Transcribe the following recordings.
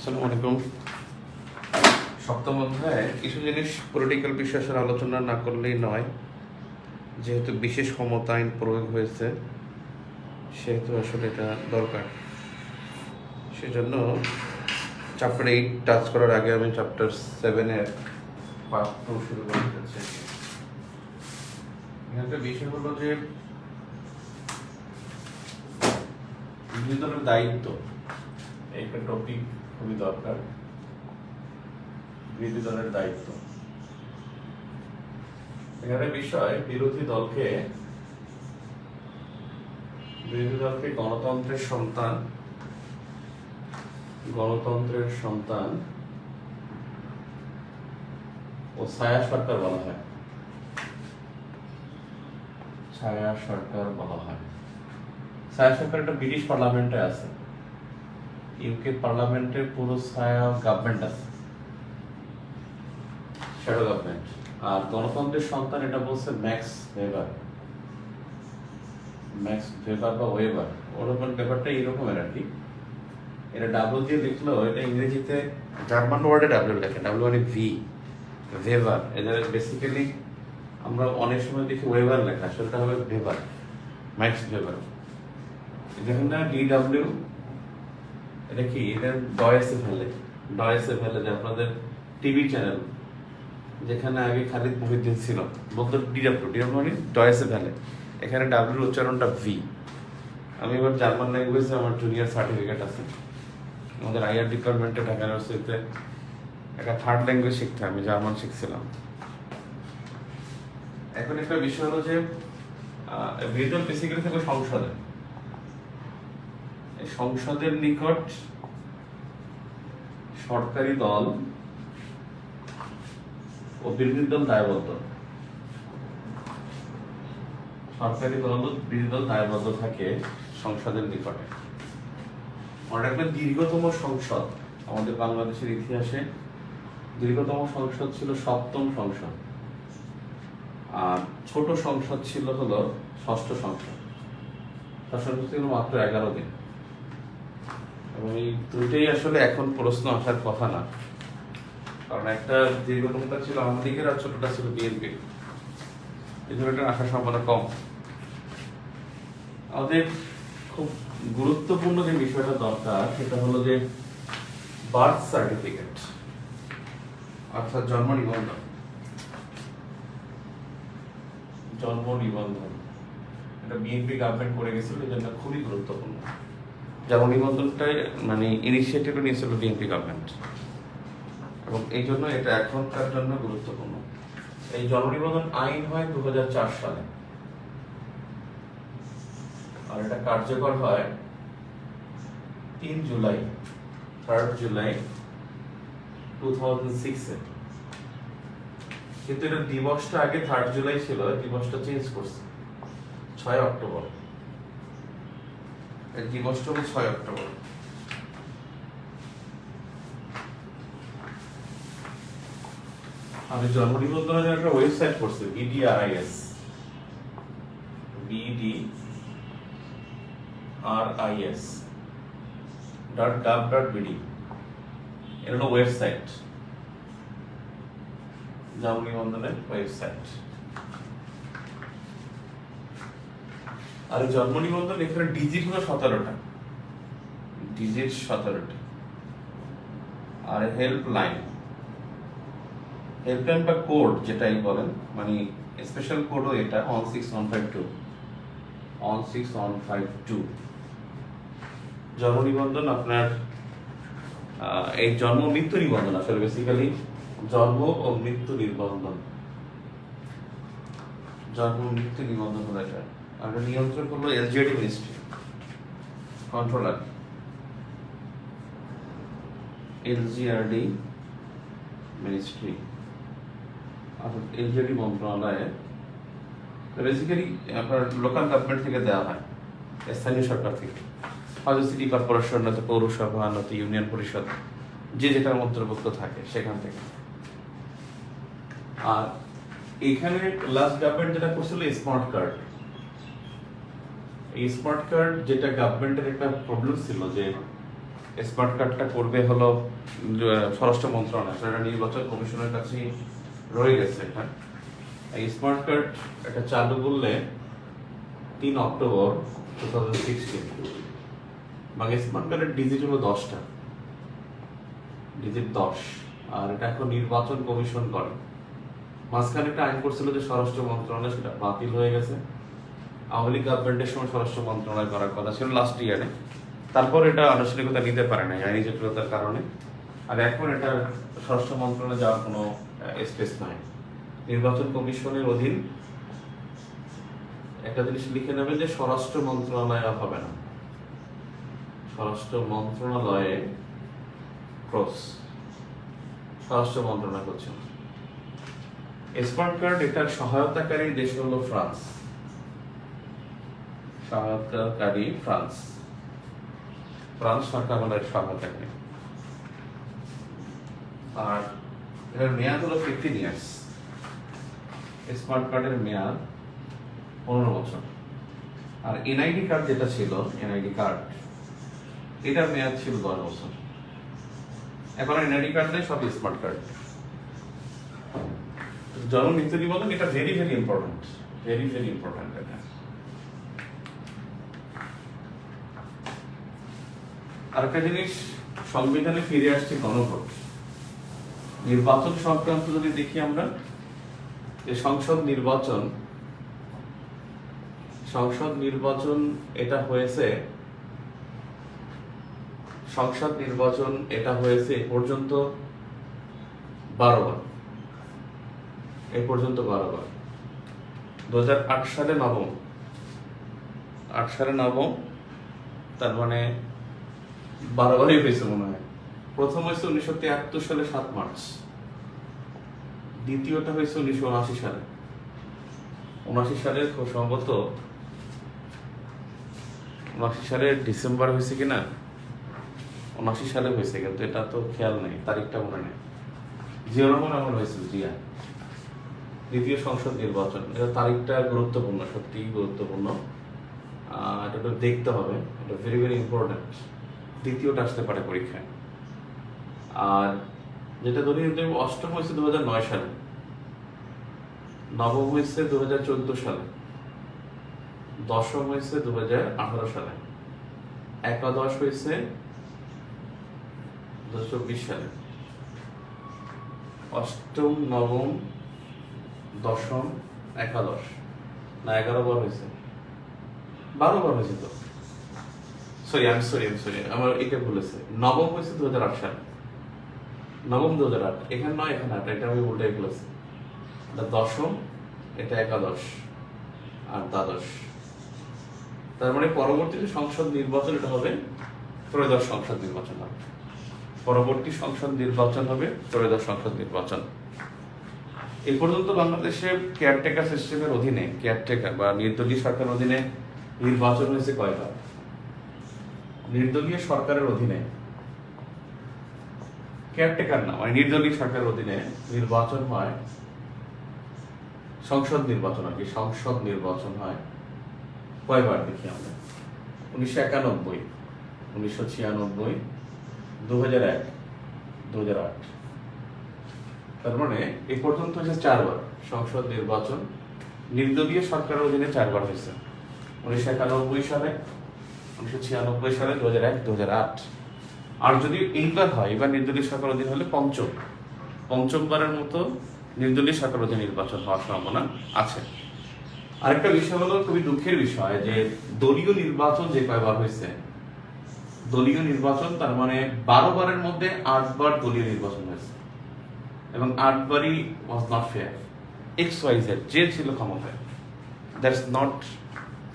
আসসালামু আলাইকুম। সপ্তম অধ্যায়ে কিছু জিনিস পলিটিক্যাল বিশ্বাসের আলোচনা না করলেই নয়। যেহেতু বিশেষ ক্ষমতা আইন প্রয়োগ হয়েছে, সেহেতু আসলে এটা দরকার। সেজন্য চ্যাপ্টার 8 টাচ করার আগে আমি চ্যাপ্টার 7-এর পাঠ শুরু করতে চাই। এখানে বিষয় হলো যে বিরোধী দলের দায়িত্ব। একটা টপিক খুবই দরকার, বিরোধী দলের দায়িত্ব। এখানে বিষয় বিরোধী দলকে গণতন্ত্রের সন্তান ও ছায়া সরকার বলা হয়। ছায়া সরকার একটা ব্রিটিশ পার্লামেন্টে আছে। ইউকে পার্লামেন্টে পুরো ছায়া গভর্নমেন্ট আছে, শ্যাডো গভর্নমেন্ট। আর গণতন্ত্রের সন্তান এটা বলছে ম্যাক্স ভেবার বা ওয়েবার। ওরকম ব্যাপারটা এইরকমের আর কি। এটা ডাব্লিউ দিয়ে লিখলেও এটা ইংরেজিতে জার্মান ওয়ার্ডে ডাব্লিউ লেখে, ডাব্লিউ মানে ভি, ভেবার। এদের বেসিক্যালি আমরা অনেক সময় দেখি ওয়েবার লেখা, সেটা হবে ভেবার, ম্যাক্স ভেবার। দেখেন না ডিডাব্লিউ, এটা কি? এটা ডয়েসে ভ্যালে, যে আপনাদের টিভি চ্যানেল যেখানে আগে খালিদ মহিউদ্দিন ছিল, বলতো ডিডাব্লিউ মানে ডয়েসে ভ্যালে। এখানে ডাব্লিউর উচ্চারণটা ভি। আমি এবার জার্মান ল্যাঙ্গুয়েজে আমার জুনিয়র সার্টিফিকেট আছে। আমাদের আইআর ডিপার্টমেন্টে ঢাকা ইউনিভার্সিটিতে একটা থার্ড ল্যাঙ্গুয়েজ শিখতে আমি জার্মান শিখছিলাম। এখন একটা বিষয় হলো যে বিরোধী দল বেসিক্যালি থাকবে সংসদে। সংসদের নিকট সরকারি দল ও বিরোধী দল দায়বদ্ধ। সরকারি দল ও বিরোধী দল দায়বদ্ধ থাকে সংসদের নিকটে। মনে রাখবেন, দীর্ঘতম সংসদ আমাদের বাংলাদেশের ইতিহাসে দীর্ঘতম সংসদ ছিল সপ্তম সংসদ, আর ছোট সংসদ ছিল হলো ষষ্ঠ সংসদ। ষষ্ঠ ছিল মাত্র 11 দিন। এবং এই দুইটাই আসলে এখন প্রশ্ন আসার কথা না, কারণ একটা দীর্ঘতমটা ছিল আওয়ামী লীগের আর ছোটটা ছিল বিএনপি। এই জন্য এটা আসার সম্ভাবনা কম। আমাদের খুব গুরুত্বপূর্ণ যে বিষয়টা দরকার সেটা হলো যে বার্থ সার্টিফিকেট, অর্থাৎ জন্ম নিবন্ধন। এটা বিএনপি গভর্নমেন্ট করে গেছিল, এই জন্য খুবই গুরুত্বপূর্ণ। জন্ম নিবন্ধনটাই মানে ইনিশিয়েটিভ নিয়েছিল বিএনপি গভর্নমেন্ট, এবং এই জন্য এটা এখনকার জন্য গুরুত্বপূর্ণ। এই জন্ম নিবন্ধন আইন হয় 2004 সালে, আর এটা কার্যকর হয় 3 জুলাই 2006-এ। কিন্তু এটা দিবসটা আগে 3 জুলাই ছিল, দিবসটা চেঞ্জ করছে 6 অক্টোবর। এই দিবসটা হলো 6 অক্টোবর। আমি জন্ম নিবন্ধনের একটা ওয়েবসাইট করছি, BDRIS.gov.bd। এটা হলো ওয়েবসাইট, জন্ম নিবন্ধনের ওয়েবসাইট। আর জন্ম নিবন্ধন এখানে ডিজিট হলো 17টা, আর হেল্পলাইন বা কোড যেটাই বলেন, মানে স্পেশাল কোডও এটা 16152। জন্ম নিবন্ধন আপনার এই জন্ম মৃত্যু নিবন্ধন, আসলে বেসিক্যালি জন্ম ও মৃত্যু নিবন্ধন, হলো এটা। আর নিয়ন্ত্রক হলো LGRD ministry, controller LGRD ministry, LGRD মন্ত্রণালয়ে। বেসিক্যালি আপনার লোকাল গভর্নমেন্ট থেকে দেওয়া হয়, স্থানীয় সরকার থেকে, হয়তো সিটি কর্পোরেশন, নয়তো পৌরসভা, নয়তো ইউনিয়ন পরিষদ, যে যেটার অন্তর্ভুক্ত থাকে সেখান থেকে। আর এখানে লাস্ট গভর্নমেন্ট যেটা করছিল স্মার্ট কার্ড। এই স্মার্ট কার্ড যেটা গভর্নমেন্টের একটা প্রবলেম ছিল যে স্মার্ট কার্ডটা করবে হলো স্বরাষ্ট্র মন্ত্রণালয়, সেটা নির্বাচন কমিশনের কাছে রয়ে গেছে। এটা এই স্মার্ট কার্ড এটা চালু করলে 3 অক্টোবর 2016, এবং স্মার্ট কার্ডের ডিজিট হলো 10টা, ডিজিট 10, আর এটা এখন নির্বাচন কমিশন করে। মাঝখানে একটা আইন করছিল যে স্বরাষ্ট্র মন্ত্রণালয়, সেটা বাতিল হয়ে গেছে। আওয়ামী লীগ গভর্নমেন্টের সময় স্বরাষ্ট্র মন্ত্রণালয় করার কথা ছিল লাস্ট ইয়ারে, তারপর এটা আনুষ্ঠানিকতা নিতে পারে না আইনি জটিলতার কারণে। আর এখন এটা স্বরাষ্ট্র মন্ত্রণালয়ে যাওয়ার কোনো স্পেস নাই। নির্বাচন কমিশনের অধীন একটা জিনিস লিখে নেবে যে স্বরাষ্ট্র মন্ত্রণালয় হবে না, স্বরাষ্ট্র মন্ত্রণালয়ে ক্রস, স্বরাষ্ট্র মন্ত্রণালয় করছে। স্মার্ট কার্ড এটার সহায়তাকারী দেশ হলো ফ্রান্স, সহায়তাকারী ফ্রান্স, ফ্রান্স সরকার বলে সহায়তাকারী। আর এটার মেয়াদ হলো 15 ইয়ার্স। স্মার্ট কার্ডের মেয়াদ 15 বছর। আর এনআইডি কার্ড যেটা ছিল, এনআইডি কার্ড এটার মেয়াদ ছিল 10 বছর। এখন এনআইডি কার্ড নেই, সব স্মার্ট কার্ড। জননীতি নিবন্ধন এটা very very important, very very important. এটা আরেকটা জিনিস, সংবিধানে ফিরে আসছে গণভোট। নির্বাচন সংক্রান্ত যদি দেখি আমরা, যে সংসদ নির্বাচন এটা হয়েছে, সংসদ নির্বাচন এটা হয়েছে এ পর্যন্ত 12 বার, এ পর্যন্ত 12 বার। 2008 সালে নবম, 8 সালে নবম, তার মানে 12 বারই হয়েছে মনে হয়। প্রথম হয়েছে 1973 সালে 7 মার্চ, দ্বিতীয়টা হয়েছে 1979 সালে। 79 সালের খুব সম্ভবত 79 সালের ডিসেম্বর হয়েছে কিনা, 79 সালে হয়েছে, কিন্তু এটা তো খেয়াল নেই, তারিখটা মনে নেই। জিয়া রহমান আমল হয়েছিল, জিয়া। দ্বিতীয় সংসদ নির্বাচন, এটা তারিখটা গুরুত্বপূর্ণ, সত্যিই গুরুত্বপূর্ণ। এটা তো দেখতে হবে, এটা ভেরি ভেরি ইম্পর্টেন্ট। দ্বিতীয়টা আসতে পারে পরীক্ষায়। আর যেটা ধরি, অষ্টম হয়েছে 2009 সালে, নবম হয়েছে 2014 সালে, দশম হয়েছে 2018 সালে, একাদশ হয়েছে 2024 সালে। অষ্টম, নবম, দশম, একাদশ, না 11 বার হয়েছে, 12 বার হয়েছে তো। সরি, আমার এটা ভুলেছে। নবম হয়েছে 2008 সালে, নবম 2008, এখানে নয়, এখানে 8, এটা আমি উল্টাই ফেলেছি। দশম, এটা একাদশ, আর দ্বাদশ। তার মানে পরবর্তীতে সংসদ নির্বাচন এটা হবে ত্রয়োদশ সংসদ নির্বাচন হবে, পরবর্তী সংসদ নির্বাচন হবে ত্রয়োদশ সংসদ নির্বাচন। এই পর্যন্ত বাংলাদেশে কেয়ারটেকার সিস্টেমের অধীনে, কেয়ারটেকার বা নির্দলীয় সরকারের অধীনে নির্বাচন হয়েছে কয়বার? নির্দলীয় সরকারের অধীনে, কেয়ারটেকার না, মানে নির্দলীয় সরকারের অধীনে নির্বাচন হয়, সংসদ নির্বাচন আর কি, সংসদ নির্বাচন হয় কয়বার দেখি আমরা? 1991, 1996, 2001, 2008। তার মানে এই পর্যন্ত হয়েছে 4 বার সংসদ নির্বাচন। নির্দলীয় সরকারের অধীনে 4 বার হয়েছে, 1991 সালে, 1996 সালে, 2001, 2008। আর যদি এইবার হয়, এবার নির্দলীয় সরকার অধীন হলে পঞ্চমবারের মতো নির্দলীয় সরকার অধীনে নির্বাচন হওয়ার সম্ভাবনা আছে। আরেকটা বিষয় হলো, খুবই দুঃখের বিষয় যে দলীয় নির্বাচন যে কয়বার হয়েছে, দলীয় নির্বাচন, তার মানে 12 বারের মধ্যে 8 বার দলীয় নির্বাচন হয়েছে, এবং 8 বারই ওয়াজ নট ফেয়ার। XYZ যে ছিল ক্ষমতায়, দ্যাটস নট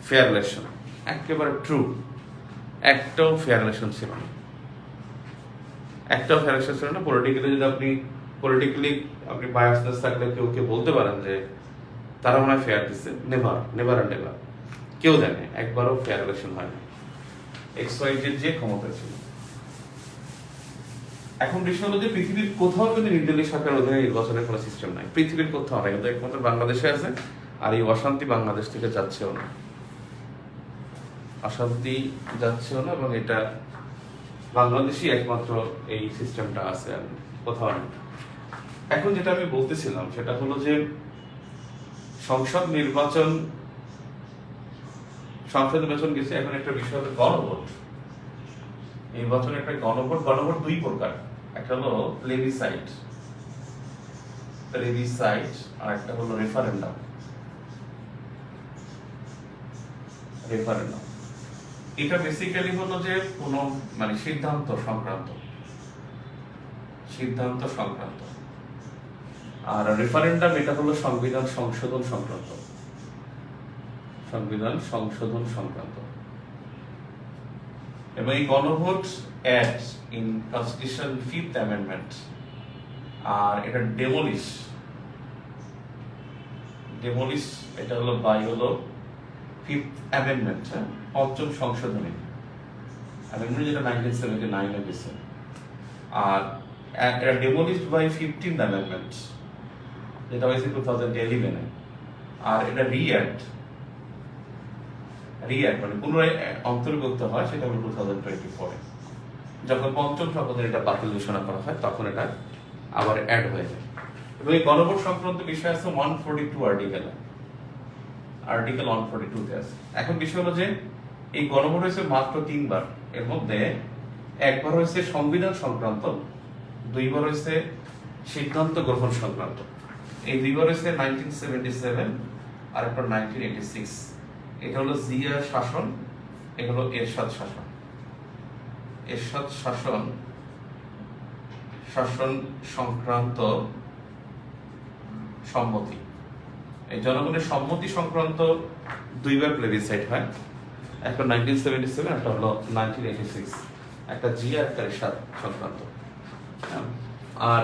ফেয়ার ইলেকশন, একেবারে ট্রু। একটাও ফেয়ার ইলেকশন ছিল না, একটাও ফেয়ার ইলেকশন ছিল না। পলিটিক্যালি যদি আপনি বায়াসনেস থাকলে কেউ বলতে পারেন যে তারা মনে হয় ফেয়ার দিচ্ছে, নেভার অ্যান্ড নেভার, কেউ জানে একবারও ফেয়ার ইলেকশন হয় না। XYZ যে ক্ষমতা ছিল। এখন বিষয় হলো যে পৃথিবীর কোথাও কিন্তু নির্দলীয় সরকার অধীনে নির্বাচনের কোনো সিস্টেম নাই, পৃথিবীর কোথাও নাই, কিন্তু একমাত্র বাংলাদেশে আছে। আর এই অশান্তি বাংলাদেশ থেকে যাচ্ছেও না, অশান্তি যাচ্ছেও না, এবং এটা বাংলাদেশই একমাত্র এই সিস্টেমটা আছে, আর কোথাও নেই। এখন যেটা আমি বলতেছিলাম সেটা হলো যে সংসদ নির্বাচন গেছে, এখন একটা বিষয় হলো গণভোট। নির্বাচন একটা গণভোট দুই প্রকার, একটা হলো প্লেবিসাইট আর একটা হলো রেফারেন্ডাম। এটা বেসিক্যালি হলো যে কোন মানে সিদ্ধান্ত সংক্রান্ত, আর রেফারেন্ডাম এটা হলো সংবিধান সংশোধন সংক্রান্ত। এবং এই গণভোট add in constitution 5th amendment, আর এটা ডেমোলিশ এটা হলো হলো 5th অ্যামেন্ডমেন্ট, পঞ্চম সংশোধনী অ্যামেন্ডমেন্ট, যেটা 1979 এ গেছে। আর এটা ডেমোলিশড বাই 15th অ্যামেন্ডমেন্ট, যেটা হয়েছে 2011 এ। আর এটা রিঅ্যাক্ট মানে পুনরায় অন্তর্ভুক্ত হয়, সেটা হলো 2024 এ। যখন পঞ্চম সংশোধনী এটা বাতিল ঘোষণা করা হয়, তখন এটা আবার অ্যাড হয়ে যায়। এবং এই গণভোট সংক্রান্ত বিষয় আছে 142 আর্টিকেল 142 তে আছে। এখন বিষয় হলো যে এই গণভোট হয়েছে মাত্র 3 বার, এর মধ্যে একবার হয়েছে সংবিধান সংক্রান্ত, 2বার হয়েছে সিদ্ধান্ত গ্রহণ সংক্রান্ত। এই 2বার হয়েছে 1977 আর একটা 1986। এটা হলো জিয়া শাসন, এটা হলো এরশাদ শাসন সংক্রান্ত সম্মতি। এই জনগণের সম্মতি সংক্রান্ত 2বার প্লেবিসাইট হয়, একটা 1977, একটা হলো 1986, একটা জিয়া একটা এরশাদ সংক্রান্ত। আর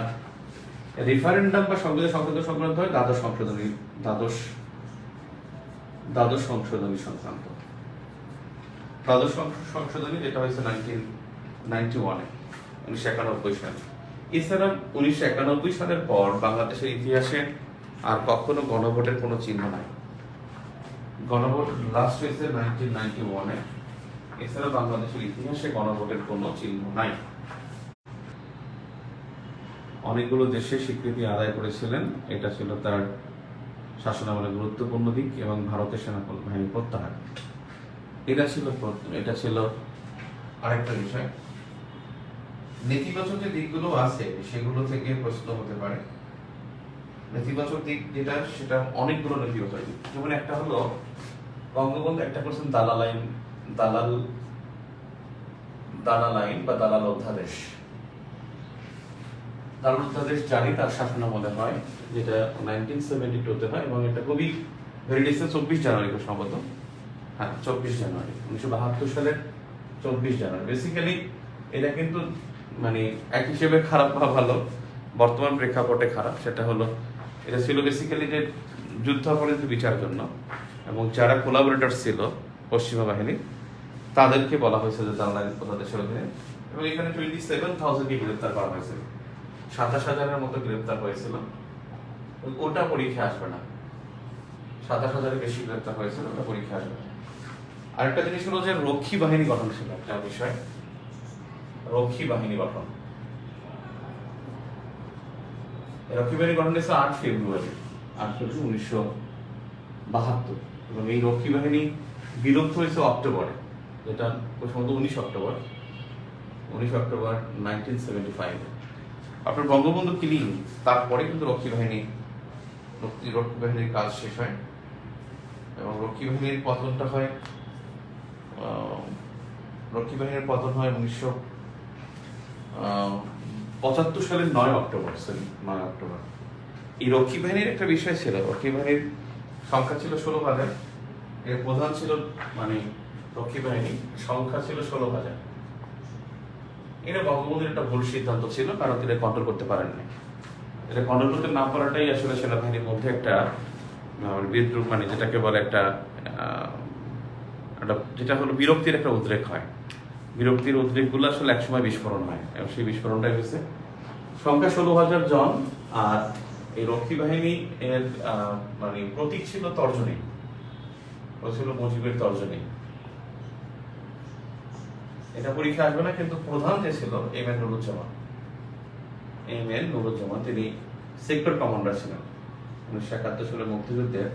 রেফারেন্ডাম বা সংবিধান সংক্রান্ত হয় দ্বাদশ সংশোধনী সংক্রান্ত। যেটা হয়েছে 1991 এ, 1991 সালে। এছাড়া 1991 সালের পর বাংলাদেশের ইতিহাসে আর কখনো গণভোটের কোনো চিহ্ন নাই। গণভোট লাস্ট হয়েছে 1991 এ। এছাড়া বাংলাদেশের ইতিহাসে গণভোটের কোনো চিহ্ন নাই। অনেকগুলো দেশে স্বীকৃতি আদায় করেছিলেন, এটা ছিল তার শাসনামলের গুরুত্বপূর্ণ দিক, এবং ভারতের সেনাবাহিনী প্রত্যাহার, এটা ছিল আরেকটা বিষয়। নেতিবাচক যে দিকগুলো আছে সেগুলো থেকে প্রশ্ন হতে পারে। নেতিবাচক দিক যেটা, সেটা অনেকগুলো নেতিবাচক দিক। যেমন একটা হলো বঙ্গবন্ধু একটা করছেন দালাল আইন বা দালাল অধ্যাদেশ জারি তার শাসনামলে হয়, যেটা 1972 হয়, এবং এটা খুবই ভেরি রিসেন্ট, 24 জানুয়ারি সম্ভবত, 24 জানুয়ারি 1972 সালের 24 জানুয়ারি। বেসিক্যালি এটা কিন্তু মানে এক হিসেবে খারাপ বা ভালো, বর্তমান প্রেক্ষাপটে খারাপ। সেটা হলো এটা ছিল বেসিক্যালি যে যুদ্ধাপরাধীদের বিচারের জন্য, এবং যারা কোলাবোরেটর ছিল পশ্চিমা বাহিনী, তাদেরকে বলা হয়েছে যে দালাল অধ্যাদেশের অধীনে। এবং এখানে 27,000 কে গ্রেফতার করা হয়েছিল, 27,000-এর মতো গ্রেফতার হয়েছিল। ওটা পরীক্ষা আসবে না, 27,000-এর বেশি গ্রেফতার হয়েছিল, ওটা পরীক্ষা আসবে না। আরেকটা জিনিস হলো যে রক্ষী বাহিনী গঠন ছিল একটা বিষয়। রক্ষী বাহিনী গঠন হয়েছে 8 ফেব্রুয়ারি 1972, এবং এই রক্ষী বাহিনী বিলুপ্ত হয়েছে অক্টোবরে, যেটা সম্ভবত 19 অক্টোবর 1975। আপনার বঙ্গবন্ধু কিলিং, তারপরে কিন্তু রক্ষী বাহিনীর কাজ শেষ হয়, এবং রক্ষী বাহিনীর পতনটা হয় 1975 সালের 9 অক্টোবর। এই রক্ষী বাহিনীর একটা বিষয় ছিল, রক্ষী বাহিনীর সংখ্যা ছিল 16,000, এর প্রধান ছিল মানে রক্ষী বাহিনী সংখ্যা ছিল 16,000। এটা বঙ্গবন্ধুর একটা ভুল সিদ্ধান্ত ছিল, কারণ তিনি কন্ট্রোল করতে পারেননি। এটা কন্ট্রোল করতে না পারাটাই আসলে সেনাবাহিনীর মধ্যে একটা বিদ্রোহ, মানে যেটাকে বলে একটা যেটা হলো বিরক্তির একটা উদ্রেক হয়। বিরক্তির উদ্রেকগুলো আসলে একসময় বিস্ফোরণ হয়, এবং সেই বিস্ফোরণটাই হয়েছে। সংখ্যা 16,000 জন। আর এই রক্ষী বাহিনী এর মানে প্রতীক ছিল তর্জনী, ও ছিল মুজিবের তর্জনী। এটা পরীক্ষা আসবে না, কিন্তু প্রধান যে ছিল এম এন নুরুজ্জামান, তিনি সেক্টর কমান্ডার ছিলেন 1971 সালে মুক্তিযুদ্ধের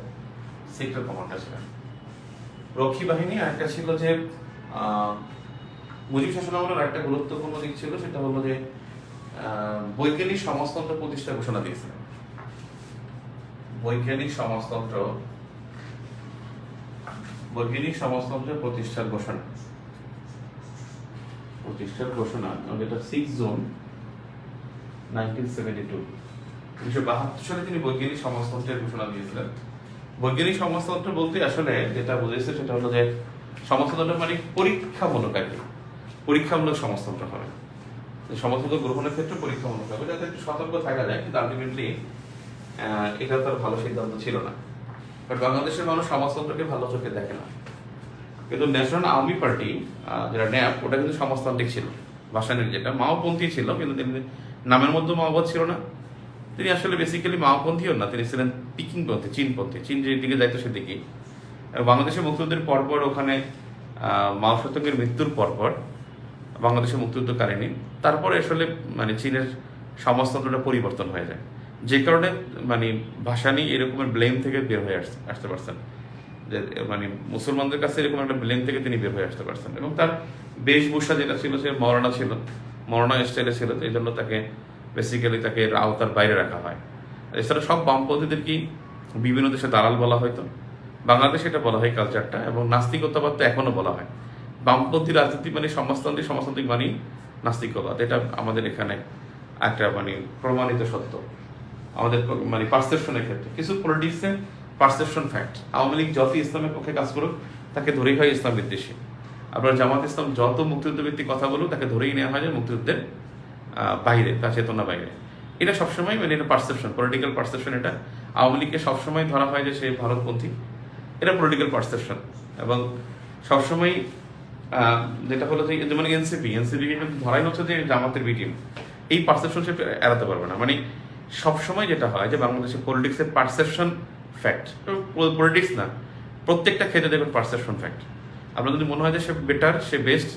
সেক্টর কমান্ডার ছিলেন। রক্ষী বাহিনী আরেকটা ছিল যে মুজিব শাসনামলের একটা গুরুত্বপূর্ণ দিক ছিল, সেটা হলো যে বৈজ্ঞানিক সমাজতন্ত্র প্রতিষ্ঠার ঘোষণা দিয়েছিলেন। বৈজ্ঞানিক সমাজতন্ত্র প্রতিষ্ঠার ঘোষণা, যেটা 6 জুন 1972, 1972 সালে তিনি বৈজ্ঞানিক সমাজতন্ত্রের ঘোষণা দিয়েছিলেন। বৈজ্ঞানিক সমাজতন্ত্র বলতে আসলে যেটা বুঝেছে সেটা হলো যে সমাজতন্ত্র মানে পরীক্ষামূলক সমাজতন্ত্র হবে, সমাজতন্ত্র গ্রহণের ক্ষেত্রে পরীক্ষামূলক হবে, যাতে একটু সতর্ক থাকা যায়। কিন্তু আলটিমেটলি এটা তার ভালো সিদ্ধান্ত ছিল না, কারণ বাংলাদেশের মানুষ সমাজতন্ত্রকে ভালো চোখে দেখে না। কিন্তু ন্যাশনাল আর্মি পার্টি, যেটা ন্যাপ, ওটা কিন্তু সমাজতান্ত্রিক ছিল, ভাসানীর যেটা মাওপন্থী ছিল, কিন্তু তিনি নামের মধ্যে মাওবাদ ছিল না। তিনি আসলে বেসিক্যালি মাওপন্থীও না, তিনি ছিলেন পিকিংপন্থী, চীন যেদিকে যাইতো সেদিকে। বাংলাদেশের মুক্তিযুদ্ধের পরপর ওখানে মাও সত্যকের মৃত্যুর পরপর বাংলাদেশের মুক্তিযুদ্ধকারিণী, তারপরে আসলে মানে চীনের সমাজতন্ত্রটা পরিবর্তন হয়ে যায়, যে কারণে মানে ভাসানী এরকমের ব্লেম থেকে বের হয়ে আসতে পারছেন, যে মানে মুসলমানদের কাছে এরকম একটা ব্লেম থেকে তিনি বের হয়ে আসতে পারছেন। এবং তার বেশভূষা যেটা ছিল, সে মরনা স্টাইলে ছিল, এই জন্য তাকে বেসিক্যালি তাকে আওতার বাইরে রাখা হয়। এছাড়া সব বামপন্থীদের কি বিভিন্ন দেশে দালাল বলা হয়তো, বাংলাদেশে এটা বলা হয় কালচারটা, এবং নাস্তিকতাবাদ তো এখনো বলা হয়। বামপন্থী রাজনীতি মানে সমাজতান্ত্রিক মানে নাস্তিকবাদ, এটা আমাদের এখানে একটা মানে প্রমাণিত সত্য। আমাদের মানে পারসেপশনের ক্ষেত্রে কিছু পলিটিক্সে পারসেপশন ফ্যাক্ট, আওয়ামী লীগ যত ইসলামের পক্ষে কাজ করুক তাকে ধরেই হয় ইসলাম বিদ্বেষী। আপনার জামাত ইসলাম যত মুক্তিযুদ্ধ ভিত্তিক কথা বলুক তাকে ধরেই নেওয়া হয় যে মুক্তিযুদ্ধের বাইরে, তার চেতনা বাইরে। এটা সবসময় মানে এটা পারসেপশন, পলিটিক্যাল পারসেপশন। এটা আওয়ামী লীগকে সবসময় ধরা হয় যে সে ভারতপন্থী, এটা পলিটিক্যাল পারসেপশন। এবং সবসময় যেটা হলো যে যেমন এনসিপিকে কিন্তু ধরাই হচ্ছে যে জামাতের বি টিম, এই পারসেপশন সে এড়াতে পারবে না। মানে সবসময় যেটা হয় যে বাংলাদেশের পলিটিক্সের পারসেপশন ফ্যাক্ট, পলিটিক্স না, প্রত্যেকটা ক্ষেত্রে দেখবেন পারসেপশন ফ্যাক্ট। আপনার যদি মনে হয় যে সে বেটার, সে বেস্ট,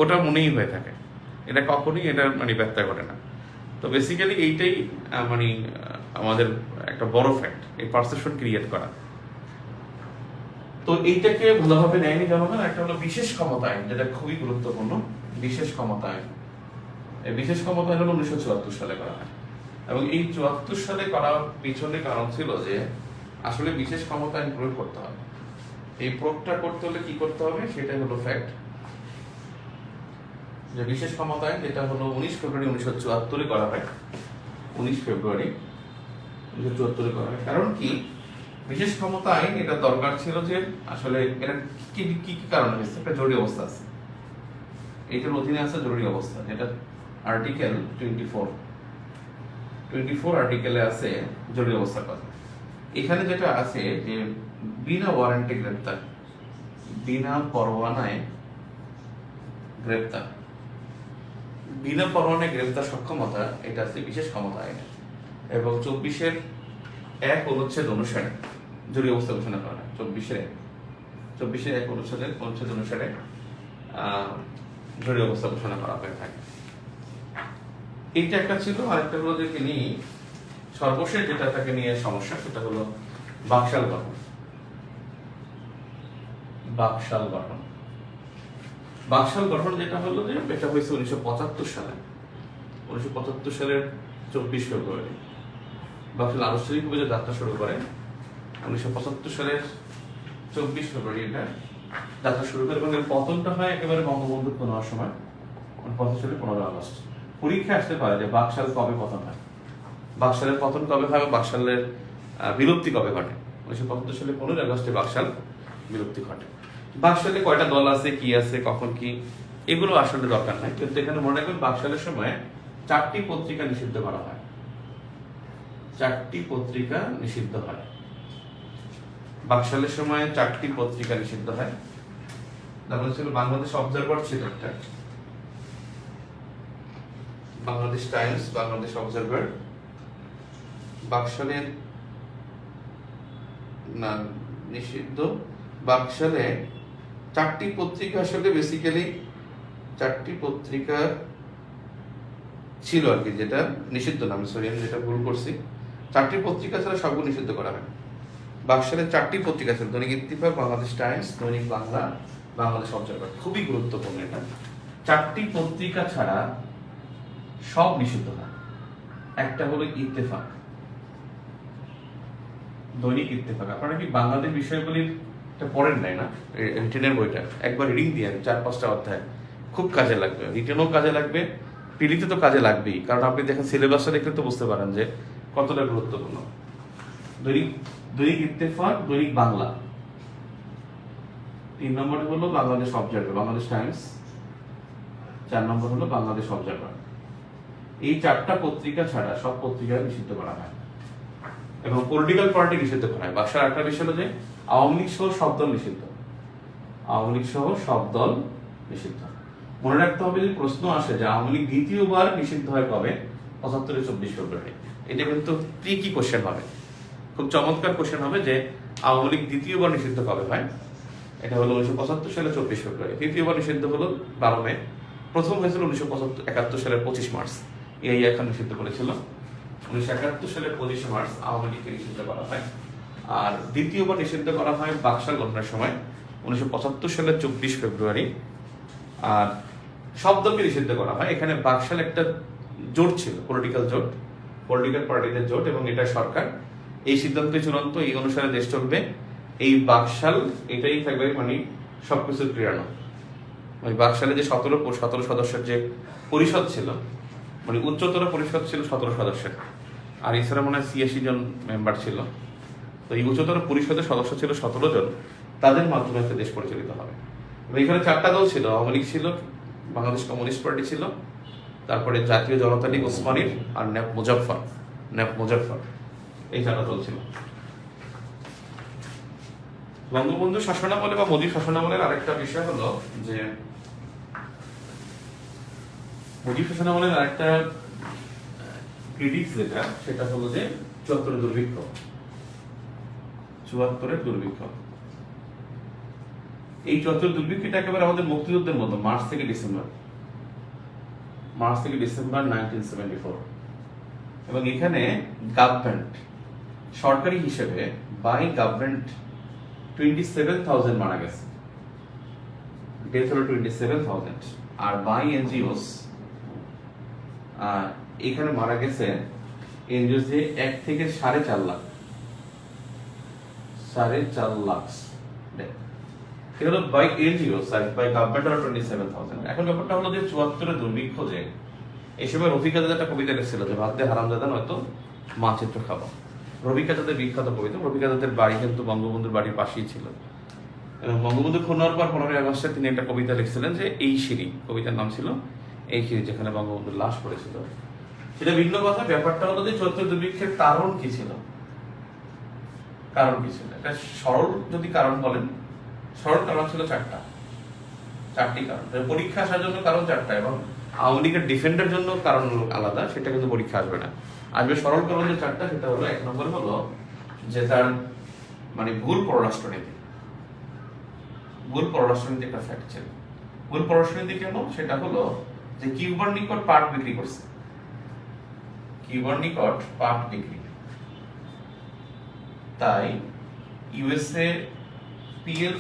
ওটা মনেই হয়ে থাকে, এটা কখনোই এটা মানে ব্যত্যয় ঘটে না। তো বেসিক্যালি এইটাই মানে আমাদের একটা বড় ফ্যাক্ট, এই পারসেপশন ক্রিয়েট করা। তো এইটাকে ভালোভাবে নেয়নি জনগণ। একটা হলো বিশেষ ক্ষমতা আইন, যেটা খুবই গুরুত্বপূর্ণ। বিশেষ ক্ষমতা আইন, এই বিশেষ ক্ষমতা আইন হলো 1974 সালে করা হয়, এবং এই 74 সালে করার পিছনে কারণ ছিল যে আসলে বিশেষ ক্ষমতা আইন প্রয়োগ করতে হবে। এই প্রয়োগটা করতে হলে কি করতে হবে, সেটাই হলো ফ্যাক্ট। যে বিশেষ ক্ষমতা আইন, যেটা হলো 19 ফেব্রুয়ারি 1974 করা হয়, 19 ফেব্রুয়ারি 1974 করা হয়। কারণ কি বিশেষ ক্ষমতা আইন এটা দরকার ছিল যে আসলে এটা কি কি কারণে হয়েছে, একটা জরুরি অবস্থা আছে, এইটার অধীনে আছে জরুরি অবস্থা, যেটা আর্টিকেল 24 আর্টিকেলে আছে জরুরি অবস্থার কথা। এখানে যেটা আছে যে বিনা ওয়ারেন্টে গ্রেপ্তার, বিনা পরোয়ানায় গ্রেপ্তার, বিনা পরোয়ানায় গ্রেপ্তার সক্ষমতা, এটা আছে বিশেষ ক্ষমতা আইনে। এবং 24-এর 1 অনুচ্ছেদ অনুসারে জরুরি অবস্থা ঘোষণা করা হয়। 24-এর 1 অনুচ্ছেদ অনুসারে জরুরি অবস্থা ঘোষণা করা হয়ে থাকে। এইটা একটা ছিল। আরেকটা হলো যে তিনি সর্বশেষ যেটা তাকে নিয়ে সমস্যা, সেটা হলো বাকশাল গঠন। বাকশাল গঠন যেটা হলো যে এটা হয়েছে 1975 সালে, 1975 সালের 24 ফেব্রুয়ারি বাকশাল আনুষ্ঠানিকভাবে যে যাত্রা শুরু করে 1975 সালের 24 ফেব্রুয়ারি এটা যাত্রা শুরু করে, এবং এর পতনটা হয় একেবারে বঙ্গবন্ধুর নেওয়ার সময় 15 সালে 15 আগস্ট। পরীক্ষা আসতে পারে যে বাকশাল কবে পতন হয়, বাকশালের পতন কবে হয়, বাকশালের বিলুপ্তি কবে ঘটে। 1975 সালে 15 আগস্টে বাকশাল বিলুপ্তি ঘটে। বাকশালে কয়টা দল আছে, কি আছে, কখন কি, এগুলো আসলে দরকার নাই। কিন্তু এখানে মনে রাখবেন বাকশালের সময় 4টি পত্রিকা নিষিদ্ধ করা হয়, 4টি পত্রিকা নিষিদ্ধ হয়। বাকশালের সময় 4টি পত্রিকা নিষিদ্ধ হয়। তারপরে ছিল বাংলাদেশ অবজারভার ছিল একটা, বাংলাদেশ টাইমস, বাংলাদেশ অবজারভার। বাকশালের না নিষিদ্ধ, বাকশালে 4টি পত্রিকা আসলে বেসিক্যালি 4টি পত্রিকা ছিল আর কি, যেটা নিষিদ্ধ না, আমি যেটা ভুল করছি, 4টি পত্রিকা ছাড়া সবগুলো নিষিদ্ধ করা হয়। বাকশালের 4টি পত্রিকা ছিল, দৈনিক ইত্তেফাক, বাংলাদেশ টাইমস, দৈনিক বাংলা, বাংলাদেশ অবজারভার। খুবই গুরুত্বপূর্ণ এটা। 4টি পত্রিকা ছাড়া সব নিষিদ্ধ হয়। একটা হলো ইত্তেফাক, দৈনিক ইত্তেফাক। আপনারা কি বাংলাদেশ বিষয়গুলির পড়েন নাই না, রিটেনের বইটা একবার রিডিং দিয়ে 4-5টা অধ্যায়, খুব কাজে লাগবে, রিটেনও কাজে লাগবে, পিলিতে তো কাজে লাগবেই, কারণ আপনি দেখেন সিলেবাসটা দেখলে তো বুঝতে পারেন যে কতটা গুরুত্বপূর্ণ। দৈনিক ইত্তেফাক, দৈনিক বাংলা। 3 নম্বরে হলো বাংলাদেশ অবজারভার, বাংলাদেশ টাইমস। 4 নম্বর হলো বাংলাদেশ অবজারভার। এই 4টা পত্রিকা ছাড়া সব পত্রিকা নিষিদ্ধ করা হয় এবং পলিটিক্যাল পার্টি নিষিদ্ধ করা হয়। বাকশাল একটা বিষয় হলো যে আওয়ামী লীগ সহ সব দল নিষিদ্ধ, আওয়ামী লীগ সহ সব দল নিষিদ্ধ। মনে রাখতে হবে, যদি প্রশ্ন আসে যে আওয়ামী লীগ দ্বিতীয়বার নিষিদ্ধ হয় কবে, 75-এর 24 ফেব্রুয়ারি, এটা কিন্তু ট্রিকি কোশ্চেন হবে, খুব চমৎকার কোশ্চেন হবে যে আওয়ামী লীগ দ্বিতীয়বার নিষিদ্ধ কবে হয়। এটা হলো 1975 সালে 24 ফেব্রুয়ারি। তৃতীয়বার নিষিদ্ধ হলো 12 মে। প্রথম হয়েছিল 1971 সালের 25 মার্চ। এই এখন নিষিদ্ধ করেছিল 1971 সালের 25 মার্চ আওয়ামী লীগকে নিষিদ্ধ করা হয়। আর দ্বিতীয়বার নিষিদ্ধ করা হয় বাকশাল ঘটনার সময় 1975 সালের 24 ফেব্রুয়ারি। আর সব দলকে নিষিদ্ধ করা হয়। এখানে বাকশাল একটা জোট ছিল, পলিটিক্যাল জোট, পলিটিক্যাল পার্টিদের জোট, এবং এটা সরকার এই সিদ্ধান্তই চূড়ান্ত, এই অনুসারে দেশ চলবে। এই বাকশাল এটাই থাকবে, মানে সবকিছু ক্রিয়ানো। ওই বাকশালে যে 17 সদস্যের যে পরিষদ ছিল, মানে উচ্চতর পরিষদ ছিল 17 সদস্যের, আর এছাড়া মনে হয় 86 জন মেম্বার ছিল। তো এই উচ্চতর পরিষদের সদস্য ছিল 17 জন, তাদের মাধ্যমে একটা দেশ পরিচালিত হবে। এখানে 4টা দল ছিল, আওয়ামী লীগ ছিল, বাংলাদেশ কমিউনিস্ট পার্টি ছিল, তারপরে জাতীয় জনতা লীগ ওসমানীর, আর ন্যাপ মুজাফফর, এই 4টা দল ছিল। বঙ্গবন্ধু শাসনামলে বা মোদী শাসনামলের আরেকটা বিষয় হলো যে মোদী শাসনামলের আরেকটা ক্রিটিক্স যেটা, সেটা হলো যে 74-এর দুর্ভিক্ষ। এই 74 দুর্ভিক্ষটা একেবারে আমাদের মুক্তিযুদ্ধের মতো, মার্চ থেকে ডিসেম্বর 1974। এবং এখানে গভর্নমেন্ট, সরকারি হিসেবে বাই গভর্নমেন্ট 27,000 মারা গেছে, ডেথ হলো 27,000। আর বাই এনজিওস এখানে মারা গেছে এনজিওস যে 1 থেকে 4.5 লাখ, 4.5 লাখ। এটা হলো বাই এনজিওস, আর বাই গভর্নমেন্ট হলো 27,000। এখন ব্যাপারটা হলো যে 74-এর দুর্ভিক্ষ, যে এই সময় রফিক আজাদ একটা কবিতা লিখছিল যে ভাত দিয়ে হারামজাদা নয়তো মানচিত্র খাবো। রফিক আজাদের বিখ্যাত কবিতা। রফিক আজাদের বাড়ি কিন্তু বঙ্গবন্ধুর বাড়ির পাশেই ছিল, এবং বঙ্গবন্ধু খুন হওয়ার পর 15ই আগস্টে তিনি একটা কবিতা লিখছিলেন যে এই সিঁড়ি, কবিতার নাম ছিল এই সিঁড়ি, যেখানে বঙ্গবন্ধুর লাশ পড়েছিল। সেটা ভিন্ন কথা। ব্যাপারটা হলো যে 74 দুর্ভিক্ষের কারণ কি ছিল, একটা সরল যদি কারণ বলেন, সরল কারণ ছিল 4টি কারণ। পরীক্ষা আসার জন্য কারণ 4টা, এবং আওয়ামী লীগের ডিফেন্ডের জন্য কারণ আলাদা, সেটা কিন্তু পরীক্ষা আসবে না। আসবে সরল কারণ যে 4টা, সেটা হলো 1 নম্বর হলো যে তার মানে ভুল পররাষ্ট্রনীতি একটা ফ্যাক্ট ছিল। ভুল পররাষ্ট্রনীতি কেন? সেটা হলো যে কিউবার নিকট পাট বিক্রি করছে, তাই ইউএসএ PL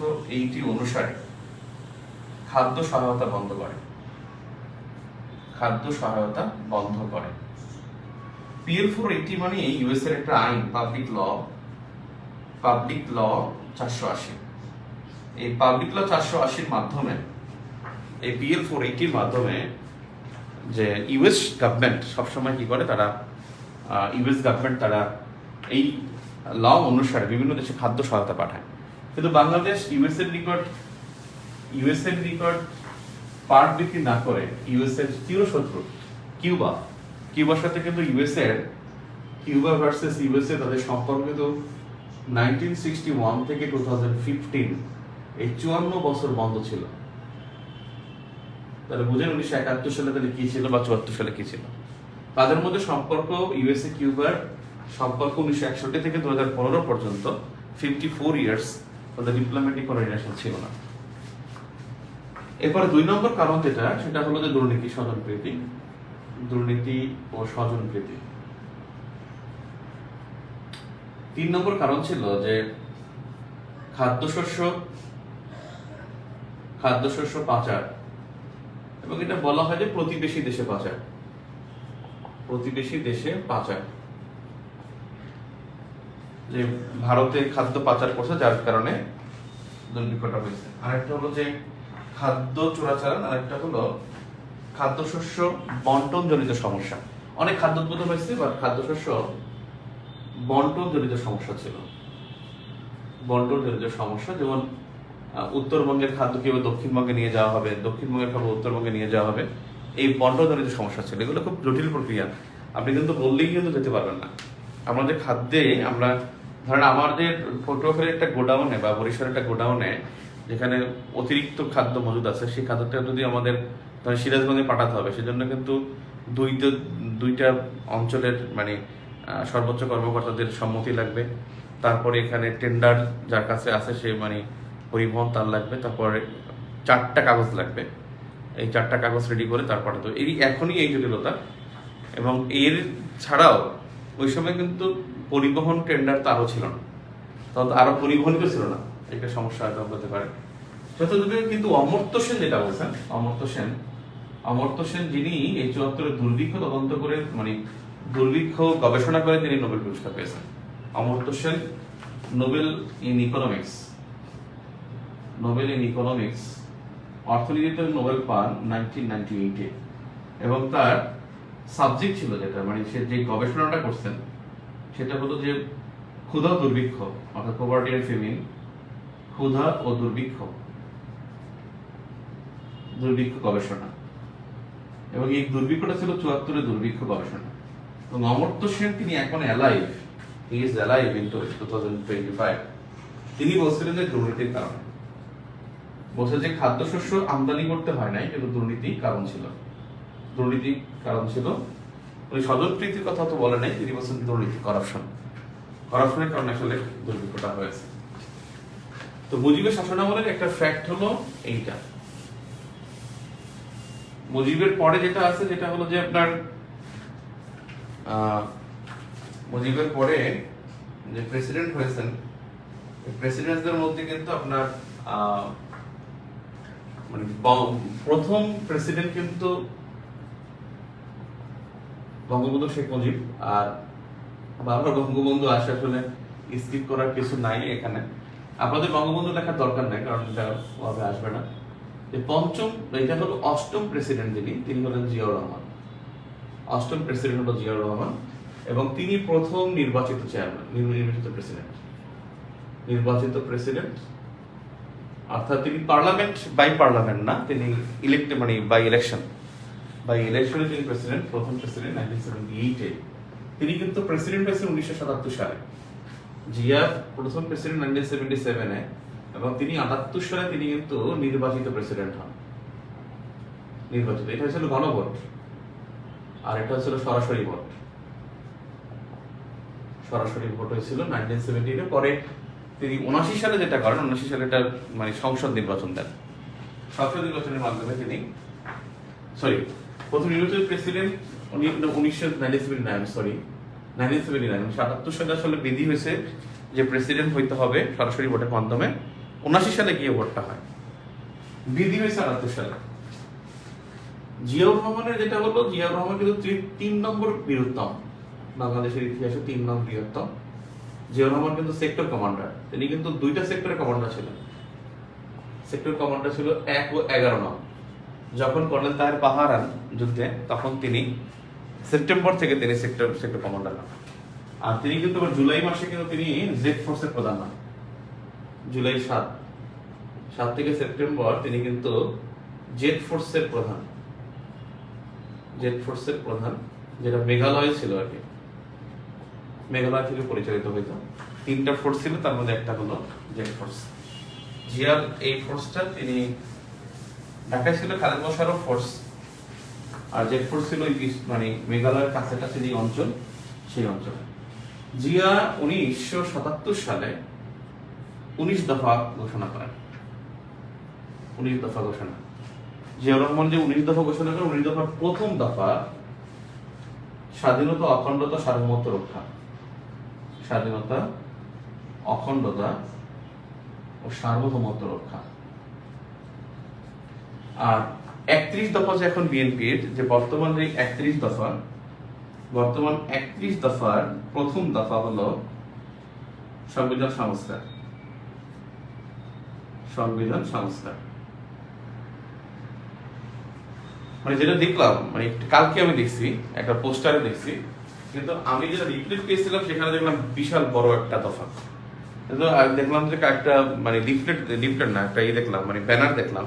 480 অনুসারে খাদ্য সহায়তা বন্ধ করে। PL 480 মানে ইউএস এর একটা আইন, পাবলিক ল 480। এই পাবলিক ল 480-র মাধ্যমে, এই PL 480-র মাধ্যমে যে ইউএস গভর্নমেন্ট সবসময় কি করে, তারা এই ল অনুসারে বিভিন্ন দেশে খাদ্য সহায়তা পাঠায়। কিন্তু বাংলাদেশ ইউএস এর নিকট পাট বিক্রি না করে ইউএস এর চিরশত্রু কিউবার সাথে কিন্তু কিউবা ভার্সেস ইউএসএ তাদের সম্পর্ক কিন্তু 1961 থেকে 2015 এই 54 বছর বন্ধ ছিল। তাহলে বুঝেন 1971 সালে তাহলে কি ছিল বা 74 সালে কি ছিল। তাদের মধ্যে সম্পর্ক, ইউএসএ কিউবার সম্পর্ক 1961 থেকে 2015 পর্যন্ত 54 ইয়ার্স তাদের ডিপ্লোম্যাটিক কোনো রিলেশন ছিল না। এরপরে 2 নম্বর কারণ যেটা, সেটা হলো যে দুর্নীতি স্বজনপ্রীতি। দুর্নীতি ও স্বজনপ্রীতি। 3 নম্বর কারণ ছিল যে খাদ্যশস্য পাচার, এবং এটা বলা হয় যে প্রতিবেশী দেশে পাচার। প্রতিবেশী দেশে পাচার, যে ভারতে খাদ্য পাচার করছে, যার কারণে দুর্ভিক্ষটা হয়েছে। আরেকটা হলো যে খাদ্য চোরাচালান, আরেকটা হলো খাদ্যশস্য বন্টন জনিত সমস্যা। অনেক খাদ্য উৎপাদন হয়েছে, বা খাদ্যশস্য বন্টন জনিত সমস্যা ছিল। বন্টন জনিত সমস্যা, যেমন উত্তরবঙ্গের খাদ্য কিভাবে দক্ষিণবঙ্গে নিয়ে যাওয়া হবে, দক্ষিণবঙ্গের খাবার উত্তরবঙ্গে নিয়ে যাওয়া হবে, এই বন্টন জনিত সমস্যা ছিল। এগুলো খুব জটিল প্রক্রিয়া, আপনি কিন্তু বললেই কিন্তু যেতে পারবেন না। আমাদের খাদ্যে আমরা ধরেন আমাদের পটুয়াখালীর একটা গোডাউনে বা বরিশালের একটা গোডাউনে যেখানে অতিরিক্ত খাদ্য মজুদ আছে, সেই খাদ্যটা যদি আমাদের ধরেন সিরাজগঞ্জে পাঠাতে হবে, সেজন্য কিন্তু দুইটা অঞ্চলের মানে সর্বোচ্চ কর্মকর্তাদের সম্মতি লাগবে। তারপরে এখানে টেন্ডার যার কাছে আছে সে মানে পরিবহন তার লাগবে। তারপরে 4টা কাগজ লাগবে, এই 4টা কাগজ রেডি করে তার পাঠাতে হবে। এখনই এই জটিলতা। এবং এর ছাড়াও ওই সময় কিন্তু পরিবহন টেন্ডার তো আরো ছিল না, তখন আরো পরিবহন ছিল না, একটা সমস্যা হয়তো হতে পারে। যতদূরে কিন্তু অমর্ত্য সেন যেটা বলছেন, অমর্ত্য সেন যিনি এই 74 দুর্ভিক্ষ তদন্ত করে মানে দুর্ভিক্ষ গবেষণা করে তিনি নোবেল পুরস্কার পেয়েছেন। Amartya Sen Nobel in economics অর্থনীতিতে নোবেল পান 1998-এ, এবং তার সাবজেক্ট ছিল যেটা মানে সে যে গবেষণাটা করছেন সেটা হলো যে ক্ষুধা ও দুর্ভিক্ষ, অর্থাৎ পভার্টি এন্ড ফেমিন, ক্ষুধা ও দুর্ভিক্ষ গবেষণা। এবং এই দুর্ভিক্ষটা ছিল 74 দুর্ভিক্ষ গবেষণা। এবং অমর্ত্য সেন তিনি এখন alive, he is alive in 2025। তিনি বলছিলেন যে দুর্নীতির কারণে, বলছে যে খাদ্যশস্য আমদানি করতে হয় নাই, কিন্তু দুর্নীতি কারণ ছিল। উনি স্বজনপ্রীতির কথা তো বলে নাই, তিনি বলছেন দুর্নীতি, করাপশনের কারণে আসলে দুর্ভিক্ষটা হয়েছে। তো মুজিবের শাসনামলের একটা ফ্যাক্ট হলো এইটা। মুজিবের পরে যেটা আছে যেটা হলো যে আপনার মুজিবের পরে যে প্রেসিডেন্ট হয়েছেন, প্রেসিডেন্টদের মধ্যে কিন্তু আপনার মানে প্রথম প্রেসিডেন্ট কিন্তু বঙ্গবন্ধু শেখ মুজিব। আর বাবার বঙ্গবন্ধু আসে আসলে স্কিপ করার কিছু নাই এখানে, আপনাদের বঙ্গবন্ধু লেখার দরকার নাই, কারণ এটা ভাবে আসবে না। পঞ্চম, এটা হলো 8ম প্রেসিডেন্ট, তিনি হলেন জিয়াউর রহমান। 8ম প্রেসিডেন্ট হলো জিয়াউর রহমান, এবং তিনি প্রথম নির্বাচিত চেয়ারম্যান, নির্বাচিত প্রেসিডেন্ট। অর্থাৎ তিনি পার্লামেন্ট না, তিনি ইলেক্টেড মানে বাই ইলেকশনে তিনি প্রথম প্রেসিডেন্ট 1978-এ। তিনি কিন্তু প্রেসিডেন্ট হয়েছেন 1977 সালে। জিয়া প্রথম প্রেসিডেন্ট 1977-এ, এবং তিনি 78 সালে তিনি কিন্তু নির্বাচিত প্রেসিডেন্ট হন। এটা হচ্ছিল গণভোট, আর এটা হচ্ছিল সরাসরি ভোট হয়েছিল 1970-এ। পরে তিনি 79 সালে যেটা করেন, 79 সালে এটা মানে সংসদ নির্বাচন দেন। সংসদ নির্বাচনের মাধ্যমে তিনি প্রথম নির্বাচিত প্রেসিডেন্ট 1979 সালে আসলে বিধি হয়েছে যে প্রেসিডেন্ট হইতে হবে সরাসরি ভোটের মাধ্যমে। 79 সালে গিয়ে ভোটটা হয়, বিধি হয়েছে 78 সালে। জিয়াউর রহমানের যেটা বলবো, জিয়াউর রহমান কিন্তু 3 নম্বর বীরত্তম, বাংলাদেশের ইতিহাসে 3 নম্বর বীরত্তম। জিয়াউর রহমান কিন্তু সেক্টর কমান্ডার, তিনি কিন্তু 2টা সেক্টরের কমান্ডার ছিলেন। সেক্টর কমান্ডার ছিল 1 ও 11 নং। যখন কর্নেল তাহের পাহারান যুদ্ধে, তখন তিনি সেপ্টেম্বর থেকে তিনি সেক্টর কমান্ডার হন। আর তিনি কিন্তু জুলাই মাসে কিন্তু তিনি জেড ফোর্সের প্রধান হন। জুলাই 7 থেকে সেপ্টেম্বর তিনি কিন্তু জেড ফোর্সের প্রধান, যেটা মেঘালয় ছিল আর কি, মেঘালয় থেকে পরিচালিত হইত। 3টা ফোর্স ছিল, তার মধ্যে একটা হলো জেড ফোর্স। জিয়ার এই ফোর্সটা তিনি ঢাকায় ছিল খালেদ মোশাররফ ফোর্স, আর জেড ফোর্স ছিল মানে মেঘালয়ের কাছাকাছি যে অঞ্চল, সেই অঞ্চলে। জিয়া 1977 সালে 19 দফা ঘোষণা করেন। 19 দফা ঘোষণা জিয়াউর রহমান যে 19 দফা ঘোষণা করেন, 19 দফার প্রথম দফা স্বাধীনতা, অখণ্ডতা, সার্বভৌমত্ব রক্ষা। স্বাধীনতা, অখণ্ডতা ও সার্বভৌমত্ব রক্ষা। আর 31 দফা যে এখন বিএনপির যে বর্তমান যে 31 দফা, বর্তমান 31 দফার প্রথম দফা হলো সংবিধান সংস্কার। সংবিধান সংস্কার মানে যেটা দেখলাম, মানে কালকে আমি দেখছি একটা পোস্টারে দেখছি, কিন্তু আমি যেটা লিফলেট পেয়েছিলাম সেখানে দেখলাম বিশাল বড় একটা দফা। কিন্তু দেখলাম যে একটা মানে লিফলেট না, একটা দেখলাম মানে ব্যানার দেখলাম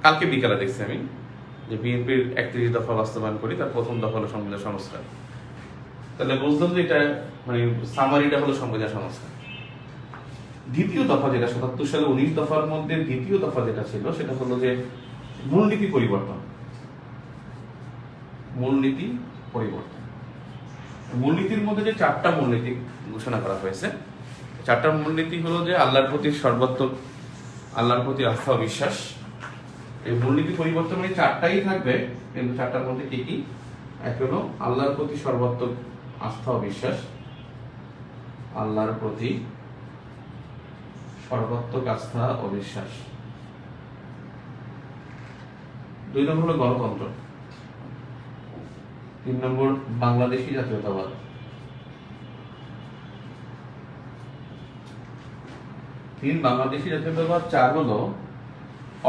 কালকে বিকালে দেখছি আমি, যে বিএনপির 31 দফা বাস্তবায়ন করি, তার প্রথম দফা হলো সংবিধান সংস্কার। তাহলে বুঝলাম যে এটা মানে সামারিটা হলো সংবিধান সংস্কার। দ্বিতীয় দফা যেটা 77 সালে 19 দফার মধ্যে দ্বিতীয় দফা যেটা ছিল সেটা হলো যে মূলনীতি পরিবর্তন। মূলনীতি পরিবর্তন, মূলনীতির মধ্যে যে 4টা মূলনীতি ঘোষণা করা হয়েছে, 4টা মূলনীতি হলো যে আল্লাহর প্রতি সর্বাত্মক, আল্লাহর প্রতি আস্থা ও বিশ্বাস। এই মূলনীতি পরিবর্তন মানে 4টাই থাকবে, কিন্তু 4টার মধ্যে কি কি? এক হলো আল্লাহর প্রতি সর্বাত্মক আস্থা ও বিশ্বাস, আল্লাহর প্রতি সর্বাত্মক আস্থা ও বিশ্বাস। 2 নম্বর হলো গণতন্ত্র। 3 নম্বর বাংলাদেশী জাতীয়তাবাদ। 3 বাংলাদেশী জাতীয়তাবাদ। 4 হলো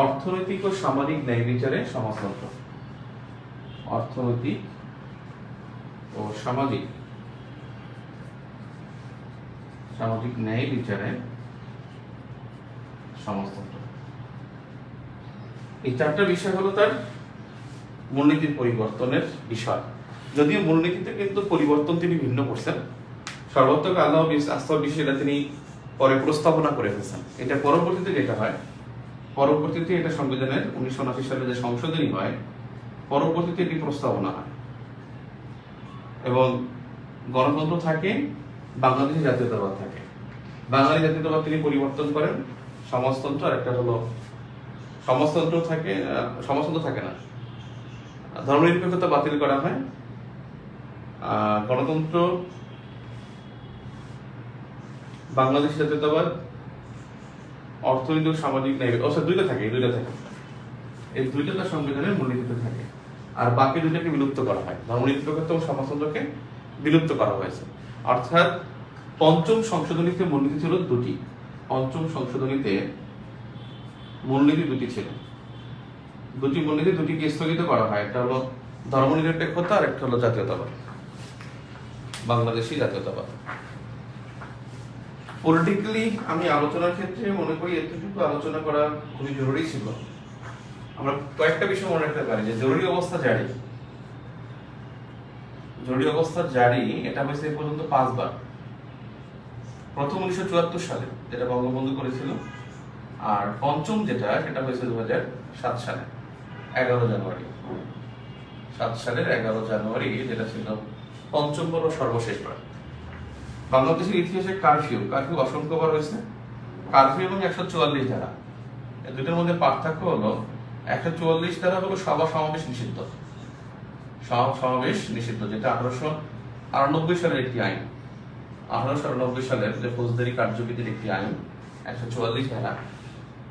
অর্থনৈতিক ও সামাজিক ন্যায় বিচারে সমাজতন্ত্র। অর্থনৈতিক ও সামাজিক ন্যায় বিচারে সমাজতন্ত্র। এই 4টা বিষয় হলো তার মূলনীতির পরিবর্তনের বিষয়। যদিও মূলনীতিতে কিন্তু পরিবর্তন তিনি ভিন্ন করছেন, সর্বাত্মক আল্লাহ আস্থা বিষয় এটা তিনি পরে প্রস্তাবনা করে ফেলছেন। এটা পরবর্তীতে যেটা হয়, পরবর্তীতে এটা সংবিধানের 1979 সালে যে সংশোধনী হয়, পরবর্তীতে এটি প্রস্তাবনা হয় এবং গণতন্ত্র থাকে, বাংলাদেশী জাতীয়তাবাদ থাকে। বাঙালি জাতীয়তাবাদ তিনি পরিবর্তন করেন, সমাজতন্ত্র, আর একটা হলো সমাজতন্ত্র থাকে, সমাজতন্ত্র থাকে না, ধর্মনিরপেক্ষতা বাতিল করা হয়। গণতন্ত্র, বাংলাদেশী জাতীয়তাবাদ, অর্থনৈতিক সামাজিক ন্যায়, দুইটা থাকে, এই দুইটা তার সংবিধানের মূলনীতিতে থাকে। আর বাকি দুইটাকে বিলুপ্ত করা হয়, ধর্মনিরপেক্ষতা ও সমাজতন্ত্রকে বিলুপ্ত করা হয়েছে। অর্থাৎ পঞ্চম সংশোধনীতে মূলনীতি ছিল 2টি। পঞ্চম সংশোধনীতে মূলনীতি 2টি ছিল। 2টি মূলনীতি 2টিকে স্থগিত করা হয়। একটা হলো ধর্মনিরপেক্ষতা, আর একটা হলো জাতীয়তাবাদ, বাংলাদেশী জাতীয়তাবাদ। পলিটিক্যালি আমি আলোচনার ক্ষেত্রে মনে করি এতটুকু আলোচনা করা খুবই জরুরি ছিল। আমরা কয়েকটা বিষয় মনে রাখতে পারি যে জরুরি অবস্থা জারি এটা হয়েছে এ পর্যন্ত 5 বার। প্রথম 1974 সালে যেটা বঙ্গবন্ধু করেছিল, আর পঞ্চম যেটা সেটা হয়েছে 2007 সালে 11 জানুয়ারি। 7 সালের 11 জানুয়ারি যেটা ছিল পঞ্চম বার ও সর্বশেষ বার। বাংলাদেশের ইতিহাসে কারফিউ অসংখ্যবার হয়েছে। কারফিউ এবং 144 ধারা, এই দুটোর মধ্যে পার্থক্য হলো 144 ধারা হলো সভা সমাবেশ নিষিদ্ধ। সমাবেশ নিষিদ্ধ, যেটা 1898 সালের একটি আইন। 1898 সালের যে ফৌজদারি কার্যবিধির একটি আইন 144 ধারা।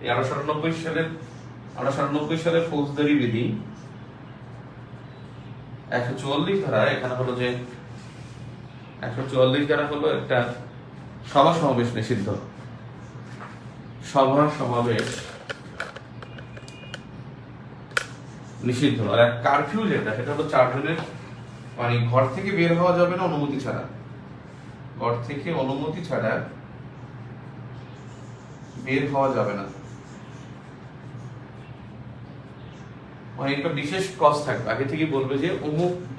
এই 1898 সালের ফৌজদারি বিধি 144 ধারা, এখানে হলো যে 144 ধারা হলো একটা সভা সমাবেশ নিষিদ্ধ। সভা সমাবেশ নিষিদ্ধ। আর কারফিউ যেটা সেটা হলো 4 জনের, মানে ঘর থেকে বের হওয়া যাবে না অনুমতি ছাড়া। ঘর থেকে অনুমতি ছাড়া বের হওয়া যাবে না, মানে একটা বিশেষ কজ থাকবে, আগে থেকে বলবে যে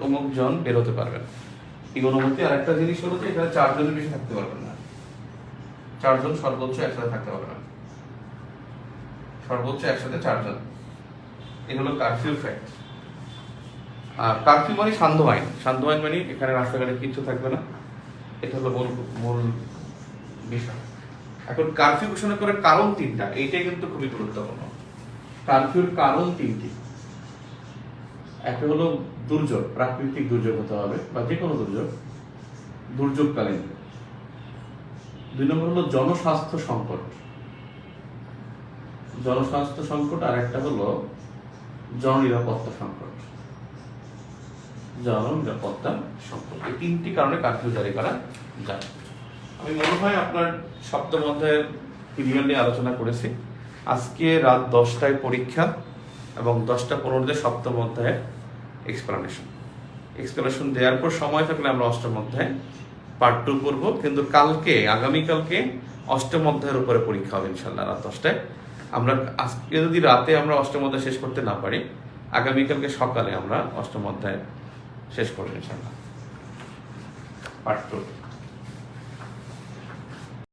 অমুক জন বের হতে পারবেন, এই অনুমতি। আর একটা জিনিস হলো যে এখানে 4 জনের বেশি থাকতে পারবেন না, 4 জন সর্বোচ্চ একসাথে থাকতে পারবেন না, সর্বোচ্চ একসাথে 4 জন। এই হলো কারফিউ ফ্যাক্ট। আর কারফিউ মানে সান্ধ্য আইন মানে এখানে রাস্তাঘাটে কিছু থাকবে না, এটা হলো মূল বিষয়। এখন কারফিউ ঘোষণা করার কারণ 3টা, এইটাই কিন্তু খুবই গুরুত্বপূর্ণ। কারফিউর কারণ 3টি। একটা হলো দুর্যোগ, প্রাকৃতিক দুর্যোগ হতে হবে বা যে কোনো দুর্যোগ, দুর্যোগকালীন। 2 নম্বর হলো জনস্বাস্থ্য সংকট, জনস্বাস্থ্য সংকট। আর একটা হলো জননিরাপত্তা সংকট, জননিরাপত্তা সংকট। এই 3টি কারণে কারফিউ জারি করা যায়। আমি মনে হয় আপনার সপ্তম অধ্যায়ের পিরিয়ড নিয়ে আলোচনা করেছি। আজকে রাত 10টায় পরীক্ষা এবং 10টা 15 সপ্তম অধ্যায়ের এক্সপ্লানেশন দেওয়ার পর সময় থাকলে আমরা অষ্টম অধ্যায় পার্ট 2 করব। কিন্তু আগামীকালকে অষ্টম অধ্যায়ের উপরে পরীক্ষা হবে ইনশাল্লাহ রাত 10টায়। আমরা আজকে যদি রাতে আমরা অষ্টম অধ্যায় শেষ করতে না পারি, আগামীকালকে সকালে আমরা অষ্টম অধ্যায় শেষ করবো ইনশাল্লাহ পার্ট 2।